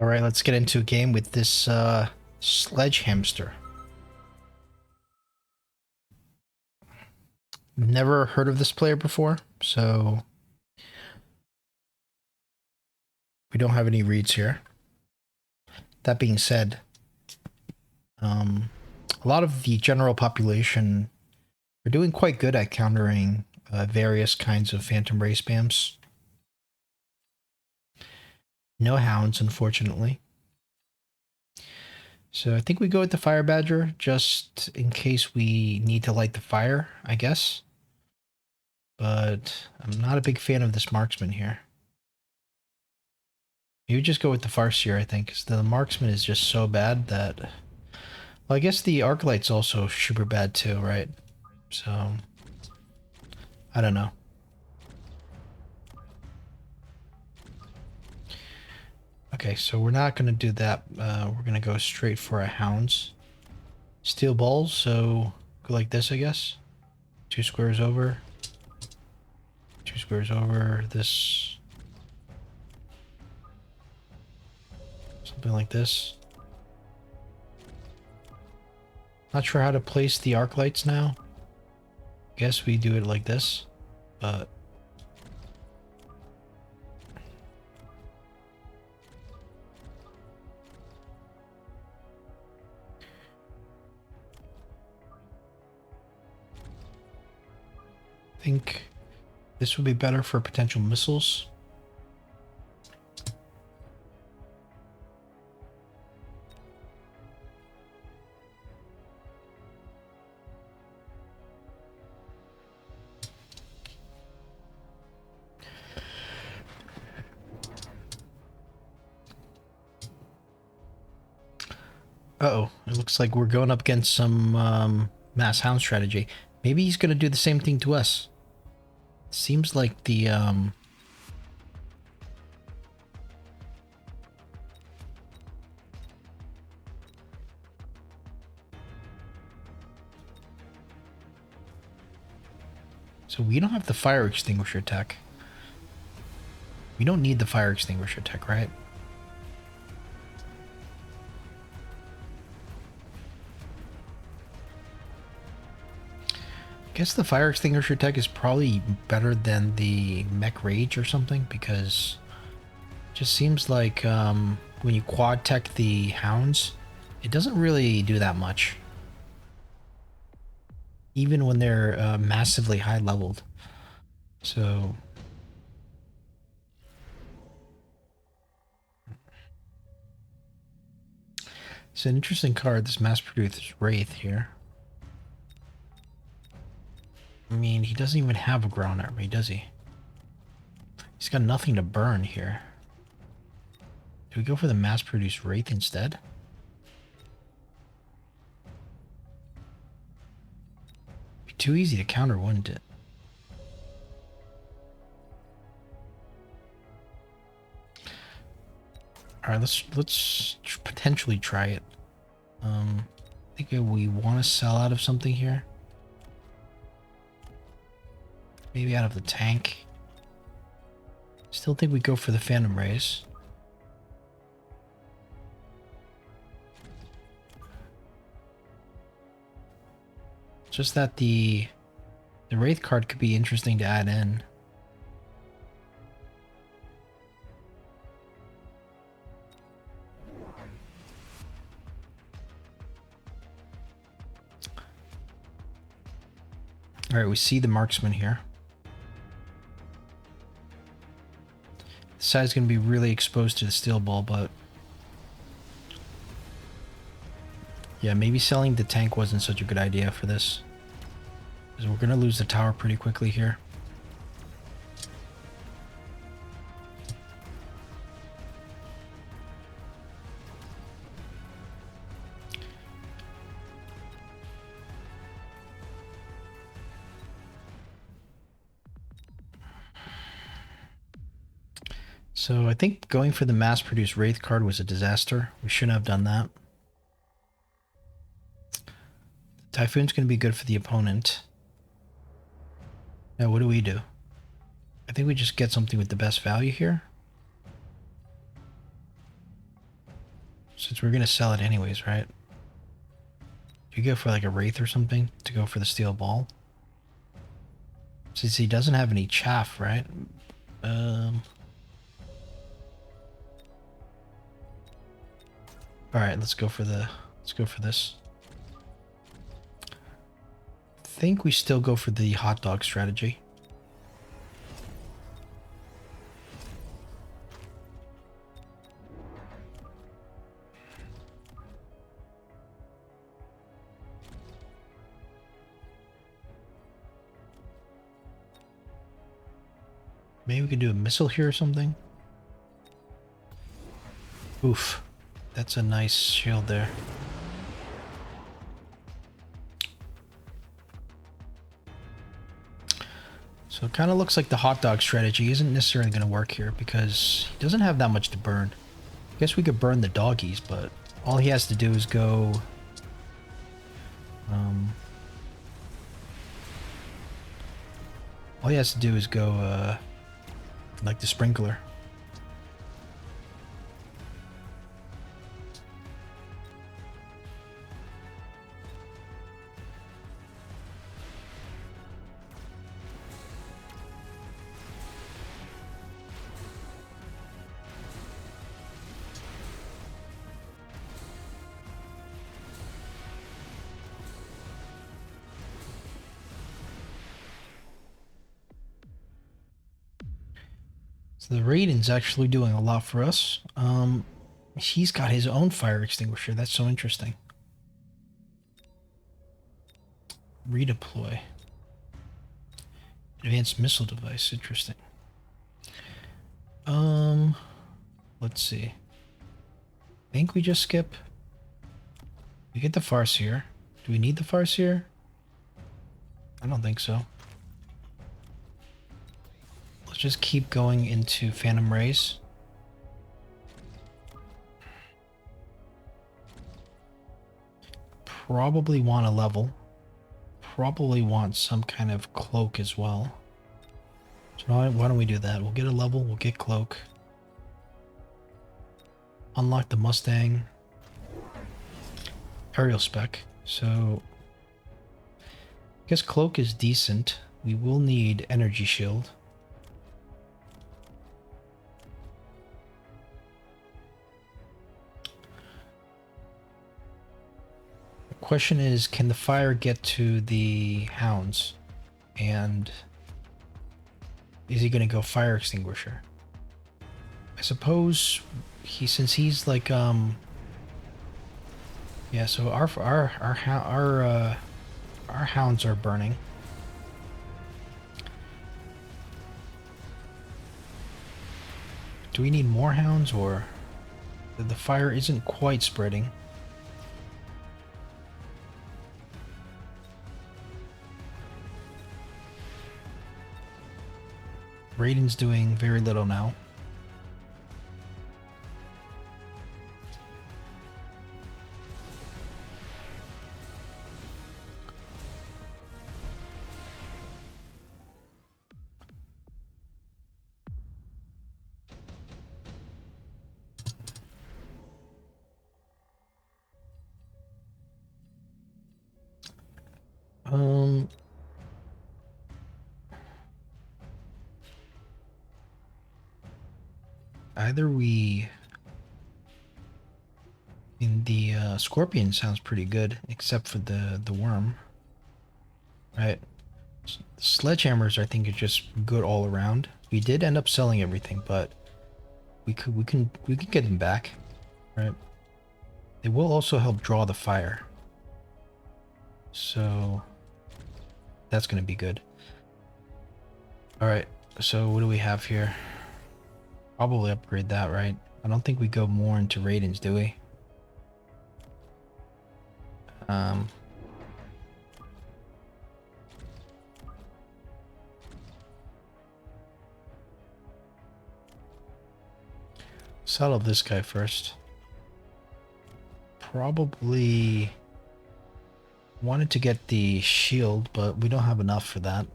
All right, let's get into a game with this sledge hamster. Never heard of this player before, so we don't have any reads here. That being said, a lot of the general population are doing quite good at countering various kinds of phantom ray spams. No hounds, unfortunately. So I think we go with the fire badger just in case we need to light the fire, I guess. But I'm not a big fan of this marksman here. You just go with the Farseer, I think, because the marksman is just so bad that... Well, I guess the Arclight's also super bad too, right? So... I don't know. Okay, so we're not going to do that. We're going to go straight for a hounds. Steel balls, so go like this, I guess. 2 squares over. 2 squares over. This... Something like this. Not sure how to place the arc lights now. Guess we do it like this, but... I think this would be better for potential missiles. Uh-oh, it looks like we're going up against some mass hound strategy. Maybe he's going to do the same thing to us. Seems like the... So we don't have the fire extinguisher tech. We don't need the fire extinguisher tech, right? I guess the fire extinguisher tech is probably better than the mech rage or something, because it just seems like when you quad tech the hounds, it doesn't really do that much. Even when they're massively high leveled. So... It's an interesting card, this mass-produced Wraith here. I mean, he doesn't even have a ground army, does he? He's got nothing to burn here. Do we go for the mass-produced Wraith instead? Be too easy to counter, wouldn't it? Alright, let's potentially try it. I think we want to sell out of something here. Maybe out of the tank. Still think we go for the Phantom Rays. Just that the Wraith card could be interesting to add in. Alright, we see the marksman here. This side's going to be really exposed to the steel ball, but... yeah, maybe selling the tank wasn't such a good idea for this. Because we're going to lose the tower pretty quickly here. So I think going for the mass-produced Wraith card was a disaster. We shouldn't have done that. Typhoon's going to be good for the opponent. Now what do we do? I think we just get something with the best value here. Since we're gonna sell it anyways, right? Do you go for like a wraith or something to go for the steel ball? Since he doesn't have any chaff, right? Um. All right, let's go for this. I think we still go for the hot dog strategy. Maybe we could do a missile here or something. Oof. That's a nice shield there. So it kind of looks like the hot dog strategy isn't necessarily going to work here because he doesn't have that much to burn. I guess we could burn the doggies, but all he has to do is go... all he has to do is go, like the sprinkler. So the Raiden's actually doing a lot for us. He's got his own fire extinguisher. That's so interesting. Redeploy. Advanced missile device. Interesting. Let's see. I think we just skip. We get the Farseer. Do we need the Farseer? I don't think so. Let's just keep going into Phantom Rays. Probably want a level. Probably want some kind of cloak as well. So why don't we do that? We'll get a level, we'll get cloak. Unlock the Mustang. Aerial spec. So I guess cloak is decent. We will need energy shield. The question is, can the fire get to the hounds? And is he gonna go fire extinguisher? I suppose since he's like yeah, so our hounds are burning. Do we need more hounds, or the fire isn't quite spreading? Raiden's doing very little now. Either we... in the scorpion sounds pretty good, except for the worm. Right. Sledgehammers, I think, are just good all around. We did end up selling everything, but we can get them back. Right. They will also help draw the fire. So that's gonna be good. Alright, so what do we have here? Probably upgrade that, right? I don't think we go more into Raidens, do we? Settle this guy first. Probably wanted to get the shield, but we don't have enough for that.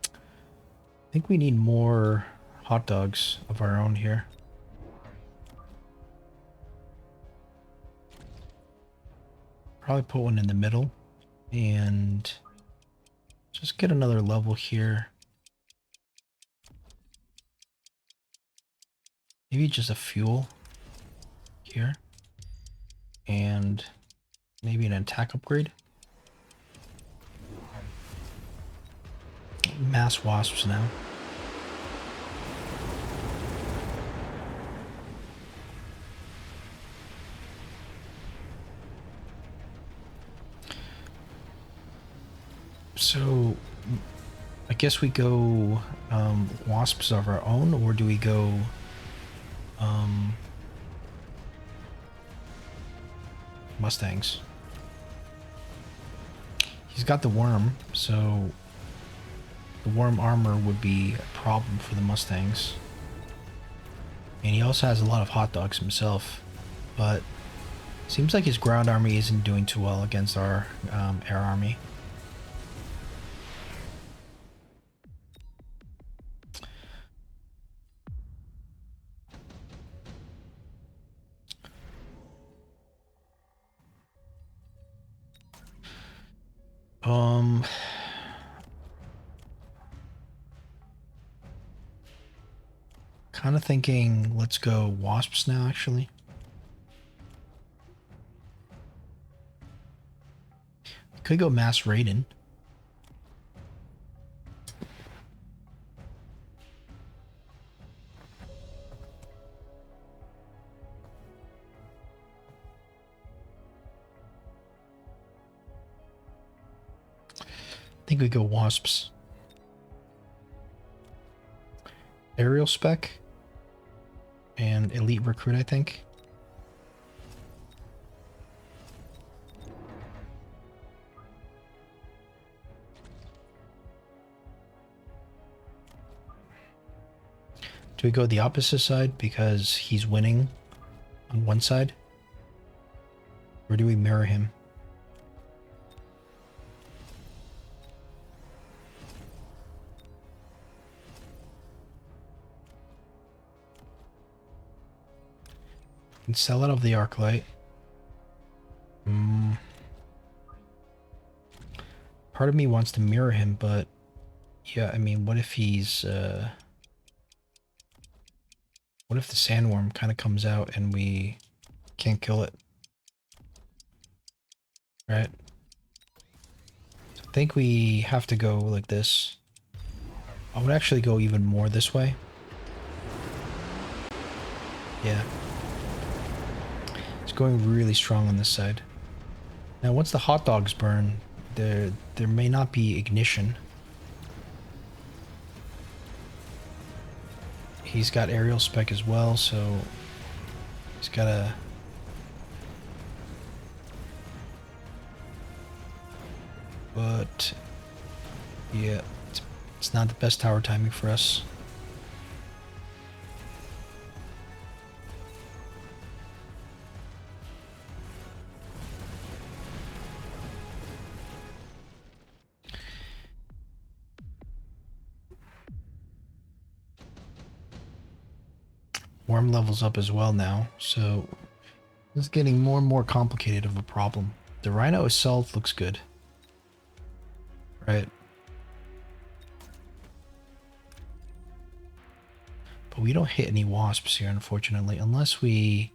I think we need more hot dogs of our own here. Probably put one in the middle and just get another level here. Maybe just a fuel here. And maybe an attack upgrade. Mass wasps now. So I guess we go wasps of our own, or do we go mustangs? He's got the worm, so the worm armor would be a problem for the mustangs. And he also has a lot of hot dogs himself, but seems like his ground army isn't doing too well against our air army. Kind of thinking let's go wasps now, actually. Could go mass raiden. I think we go wasps. Aerial spec and elite recruit, I think. Do we go the opposite side because he's winning on one side? Or do we mirror him? And sell out of the arc light. Part of me wants to mirror him, but yeah, I mean, what if he's what if the sandworm kind of comes out and we can't kill it? Right? So I think we have to go like this. I would actually go even more this way. Yeah. It's going really strong on this side. Now, once the hot dogs burn, there may not be ignition. He's got aerial spec as well, so he's got a... But yeah, it's not the best tower timing for us. Worm levels up as well now, so it's getting more and more complicated of a problem. The Rhino itself looks good. Right. But we don't hit any wasps here, unfortunately, unless we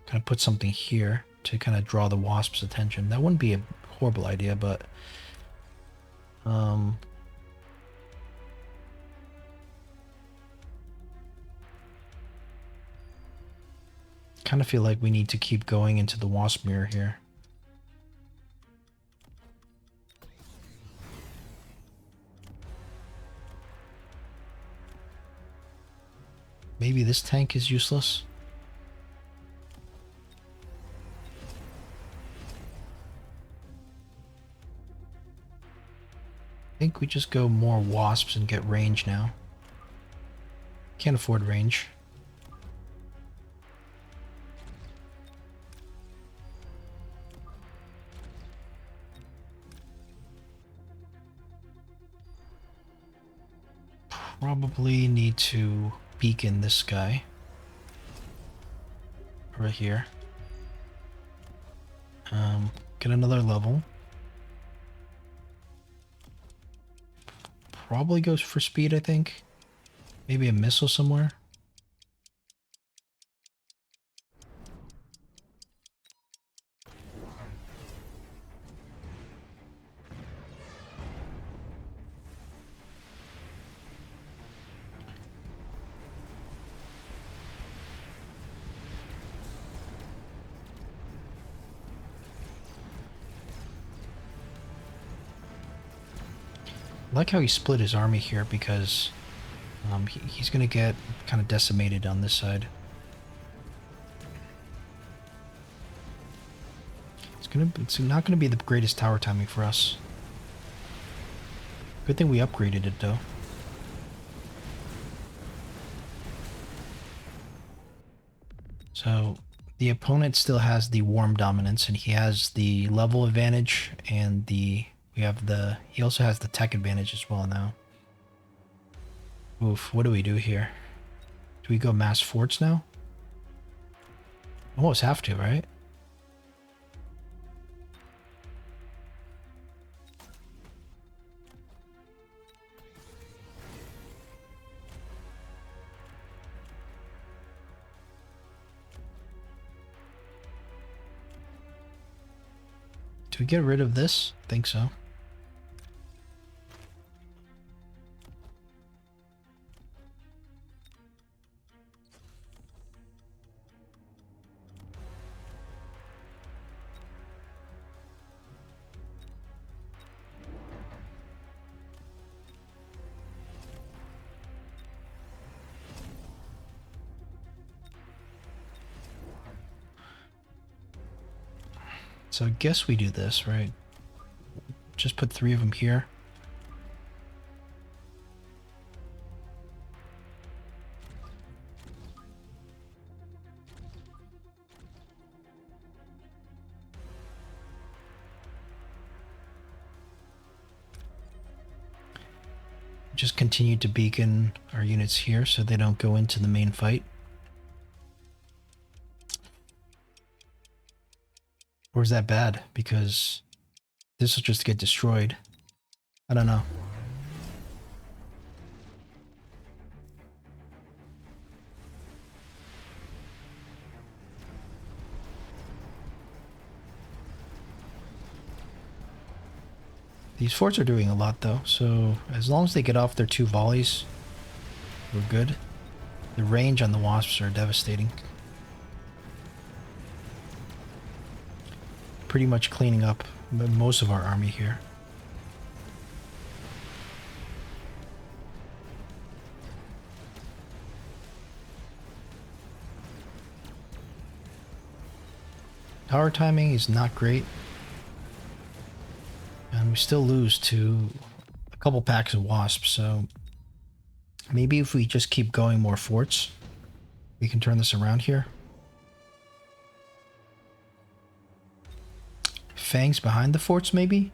kind of put something here to kind of draw the wasps' attention. That wouldn't be a horrible idea, but kind of feel like we need to keep going into the wasp mirror here. Maybe this tank is useless. I think we just go more wasps and get range now. Can't afford range. Probably need to beacon this guy right here. Get another level. Probably goes for speed, I think. Maybe a missile somewhere. I like how he split his army here because he's going to get kind of decimated on this side. It's not going to be the greatest tower timing for us. Good thing we upgraded it though. So the opponent still has the warm dominance and he has the level advantage and he also has the tech advantage as well now. Oof, what do we do here? Do we go mass forts now? Almost have to, right? Do we get rid of this? I think so. So I guess we do this, right? Just put 3 of them here. Just continue to beacon our units here so they don't go into the main fight. Or is that bad? Because this will just get destroyed. I don't know. These forts are doing a lot though, so as long as they get off their 2 volleys, we're good. The range on the Wasps are devastating. Pretty much cleaning up most of our army here. Tower timing is not great. And we still lose to a couple packs of Wasps, so maybe if we just keep going more forts, we can turn this around here. Fangs behind the forts, maybe?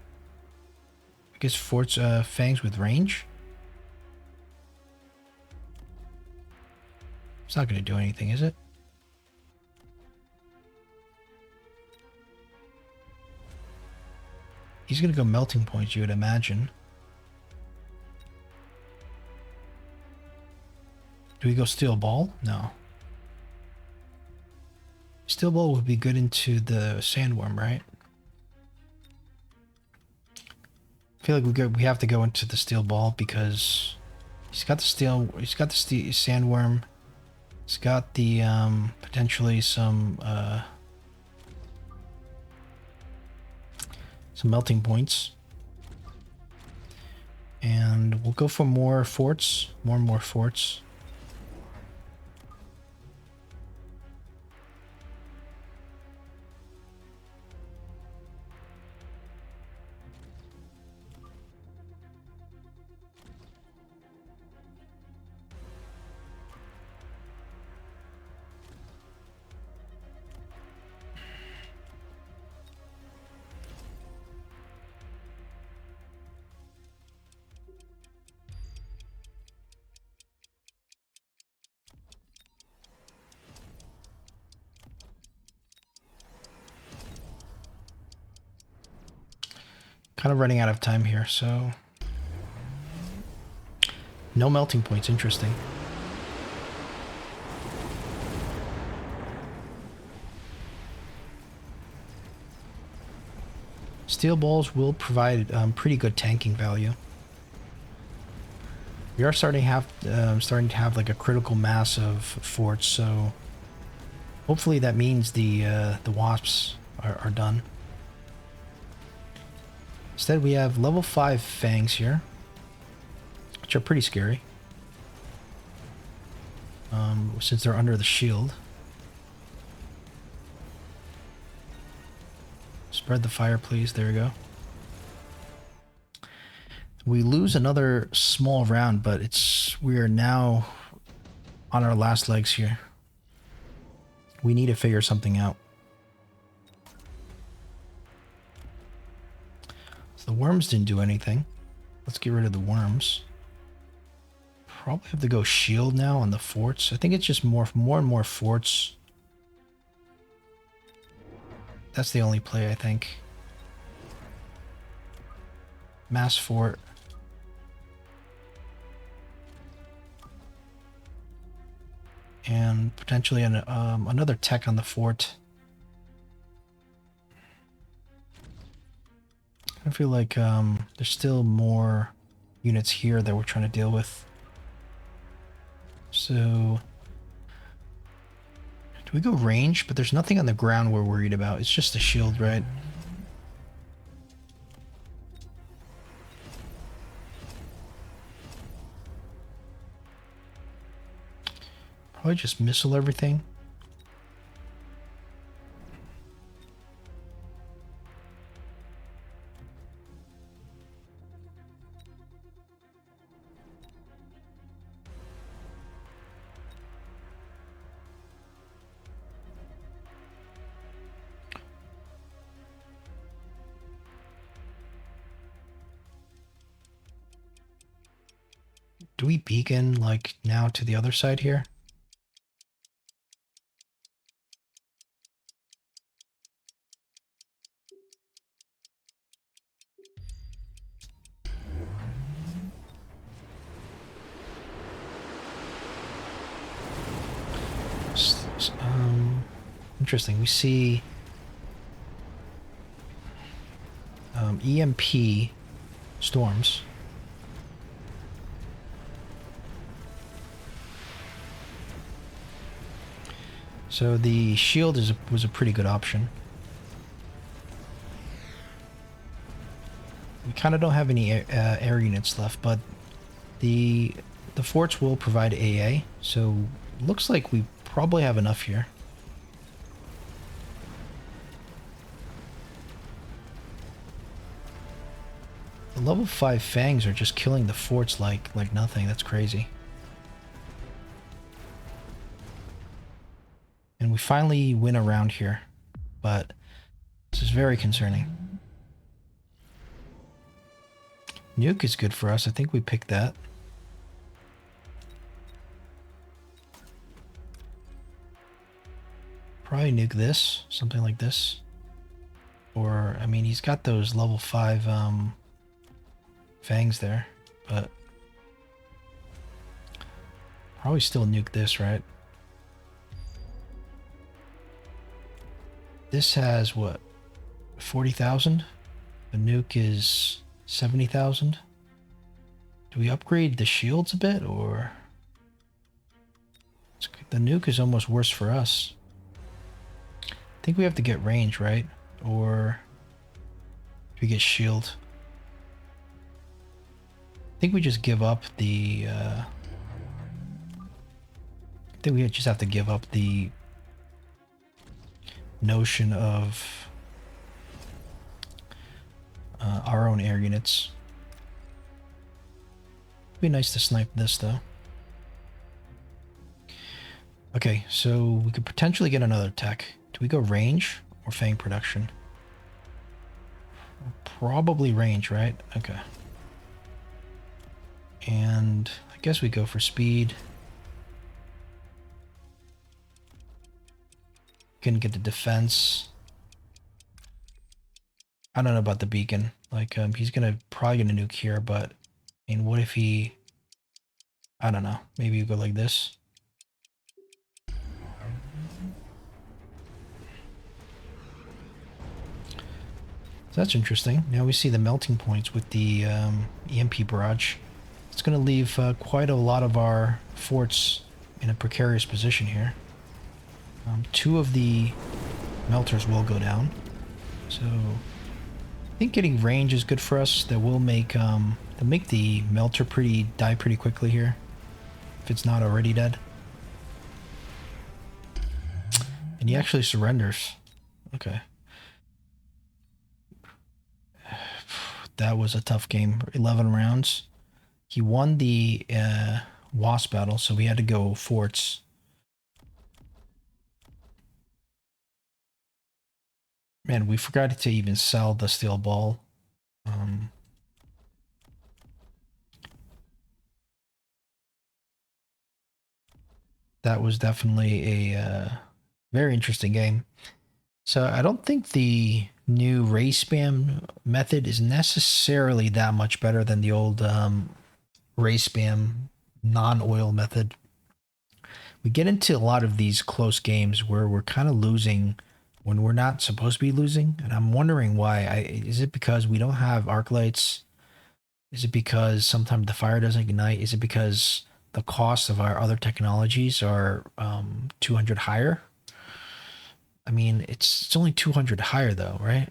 I guess forts, fangs with range? It's not going to do anything, is it? He's going to go melting points, you would imagine. Do we go steel ball? No. Steel ball would be good into the sandworm, right? I feel like we have to go into the steel ball because he's got the sandworm. He's got the potentially some melting points. And we'll go for more forts, more and more forts. Kind of running out of time here, so... No melting points, interesting. Steel balls will provide pretty good tanking value. We are starting to have like a critical mass of forts, so hopefully that means the wasps are done. Instead, we have level 5 fangs here, which are pretty scary, since they're under the shield. Spread the fire, please. There we go. We lose another small round, but we are now on our last legs here. We need to figure something out. So the worms didn't do anything. Let's get rid of the worms. Probably have to go shield now on the forts. I think it's just more and more forts. That's the only play, I think. Mass fort. And potentially another tech on the fort. I feel like there's still more units here that we're trying to deal with. So... do we go range? But there's nothing on the ground we're worried about. It's just a shield, right? Probably just missile everything. Do we beacon, like, now to the other side here? Interesting. We see EMP storms. So the shield was a pretty good option. We kind of don't have any air units left, but the forts will provide AA, so looks like we probably have enough here. The level 5 fangs are just killing the forts like nothing. That's crazy. And we finally win a round here, but this is very concerning. Nuke is good for us. I think we picked that. Probably nuke this, something like this. Or, I mean, he's got those level 5 fangs there, but probably still nuke this, right? This has what, 40,000? The nuke is 70,000. Do we upgrade the shields a bit, or the nuke is almost worse for us? I think we have to get range, right? Or do we get shield? I think we just give up the I think we just have to give up the notion of our own air units. It'd be nice to snipe this though. Okay, so we could potentially get another tech. Do we go range or fang production? Probably range, right? Okay. And I guess we go for speed. Can get the defense. I don't know about the beacon. Like, he's probably gonna nuke here, but I mean, what if he? I don't know. Maybe you go like this. So that's interesting. Now we see the melting points with the EMP barrage. It's going to leave quite a lot of our forts in a precarious position here. Two of the melters will go down. So I think getting range is good for us. That will make the melter die pretty quickly here, if it's not already dead. And he actually surrenders. Okay. That was a tough game. 11 rounds. He won the Wasp battle, so we had to go forts. Man, we forgot to even sell the steel ball. That was definitely a very interesting game. So I don't think the new race spam method is necessarily that much better than the old race spam non-oil method. We get into a lot of these close games where we're kind of losing when we're not supposed to be losing, and I'm wondering why. Is it because we don't have arc lights? Is it because sometimes the fire doesn't ignite? Is it because the cost of our other technologies are 200 higher? I mean, it's only 200 higher though, right?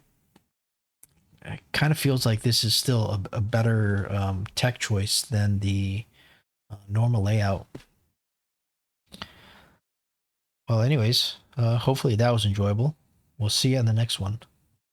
It kind of feels like this is still a better tech choice than the normal layout. Well, anyways, hopefully that was enjoyable. We'll see you in the next one.